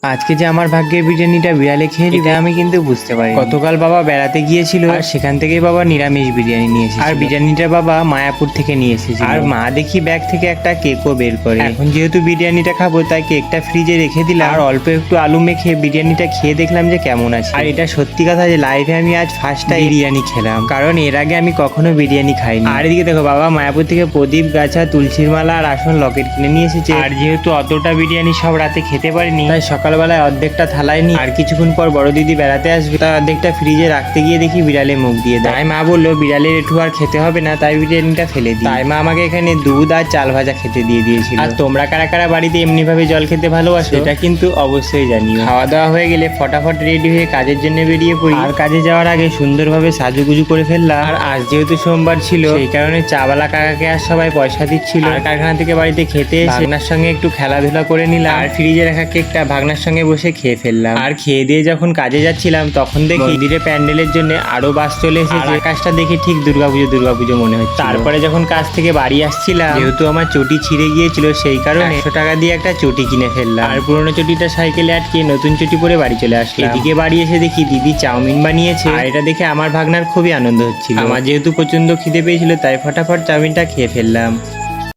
আজকে যে আমার ভাগ্যের বিরিয়ানিটা বিড়ালে খেয়ে দিবে আমি কিন্তু বুঝতে পারি। গতকাল বাবা বেড়াতে গিয়েছিল আর সেখান থেকে বাবা নিরামিষ বিরিয়ানি নিয়ে এসেছে, আর বিরিয়ানিটা বাবা মায়াপুর থেকে নিয়ে এসেছে। আর মা দেখি ব্যাগ থেকে একটা কেকও বের করে। এখন যেহেতু বিরিয়ানিটা খাবো তাই কেকটা ফ্রিজে রেখে দিলাম, আর অল্প একটু আলু মেখে বিরিয়ানিটা খেয়ে দেখলাম যে কেমন আছে। আর এটা সত্যি কথা যে লাইফে আমি আজ ফার্স্ট টাইম বিরিয়ানি খেলাম, কারণ এর আগে আমি কখনো বিরিয়ানি খাইনি। আর এদিকে দেখো বাবা মায়াপুর থেকে প্রদীপ, গাছা, তুলসীর মালা আর আসন লকেট কিনে নিয়ে এসেছে। আর যেহেতু অতটা বিরিয়ানি সব রাতে খেতে পারিনি তাই সকালবেলায় অর্ধেকটা থালায় নি, আর কিছুক্ষণ পর বড় দিদি বেড়াতে আসবে তাই অর্ধেকটা ফ্রিজে রাখতে গিয়ে দেখি বিড়ালে মুখ দিয়ে দেয়। তাই মা বললো বিড়ালের একটু আর খেতে হবে না, তাই বিরিয়ানিটা ফেলে দিই। তাই মা আমাকে এখানে দুধ আর চাল ভাজা খেতে দিয়ে দিয়েছিল। আর তোমরা কারা কারা বাড়িতে এমনি ভাবে জল খেতে ভালোবাসো এটা কিন্তু অবশ্যই জানিও। খাওয়া দাওয়া হয়ে গেলে ফটাফট রেডি হয়ে কাজের জন্য বেরিয়ে পড়ি। আর কাজে যাওয়ার আগে সুন্দরভাবে সাজুগুজু করে ফেললাম। আর আজ যেহেতু সোমবার ছিল সেই কারণে চাওয়ালা কাকাকে আর সবাই পয়সা দিচ্ছিল। আর কারখানা থেকে বাড়িতে খেতে এসে ভাগনার সঙ্গে একটু খেলাধুলা করে নিলাম, আর ফ্রিজে রাখা কেকটা ভাগনার সঙ্গে বসে খেয়ে ফেললাম। আর খেয়ে দিয়ে যখন কাজে যাচ্ছিলাম তখন দেখি মন্দিরের প্যান্ডেলের জন্য আরো বাস চলে এসেছে। আকাশটা দেখে ঠিক দুর্গাপুজো মনে হচ্ছে। তারপরে যখন কাজ থেকে বাড়ি আসছিলাম, যেহেতু আমার চটি ছিঁড়ে গিয়েছিল সেই কারণে 100 টাকা দিয়ে একটা চটি কিনে ফেললাম। আর পুরোনো চটিটা সাইকেলে আটকে নতুন চটি পরে বাড়ি চলে আসলাম। এদিকে বাড়ি এসে দেখি দিদি চাউমিন বানিয়েছে, আর এটা দেখে আমার ভাগনার খুবই আনন্দ হচ্ছিল। আমার যেহেতু প্রচন্ড খিদে পেয়েছিল তাই ফটাফট চাউমিনটা খেয়ে ফেললাম।